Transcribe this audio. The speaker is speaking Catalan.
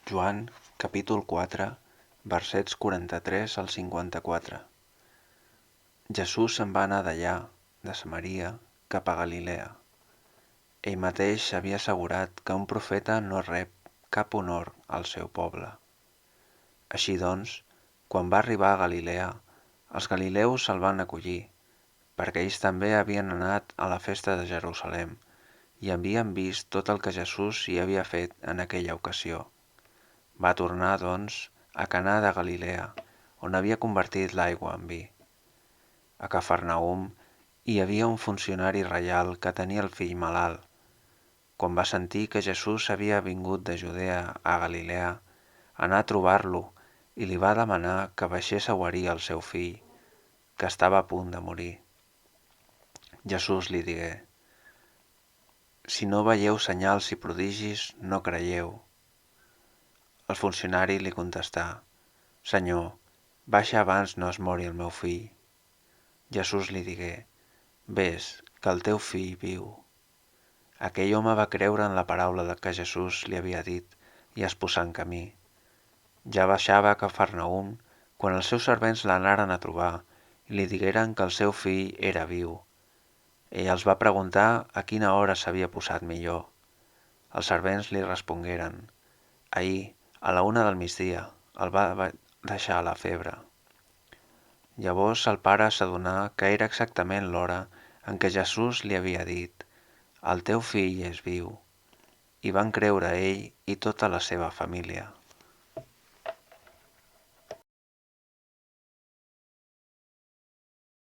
Joan, capítol 4, versets 43 al 54. Jesús se'n va anar d'allà, de Samaria, cap a Galilea. Ell mateix havia assegurat que un profeta no rep cap honor al seu poble. Així doncs, quan va arribar a Galilea, els galileus se'l van acollir, perquè ells també havien anat a la festa de Jerusalem i havien vist tot el que Jesús hi havia fet en aquella ocasió. Va tornar, doncs, a Canà de Galilea, on havia convertit l'aigua en vi. A Cafarnaum hi havia un funcionari reial que tenia el fill malalt. Quan va sentir que Jesús havia vingut de Judea a Galilea, anà a trobar-lo i li va demanar que baixés a guarir el seu fill, que estava a punt de morir. Jesús li digué: «Si no veieu senyals i prodigis, no creieu». El funcionari li contestà: «Senyor, baixa abans no es mori el meu fill». Jesús li digué: «Ves, que el teu fill viu». Aquell home va creure en la paraula que Jesús li havia dit i es posà en camí. Ja baixava a Cafarnaum quan els seus servents l'anaren a trobar i li digueren que el seu fill era viu. Ell els va preguntar a quina hora s'havia posat millor. Els servents li respongueren: «Ahir, a la 1 del migdia, el va deixar la febre». Llavors el pare s'adonà que era exactament l'hora en què Jesús li havia dit: «El teu fill és viu», i van creure ell i tota la seva família.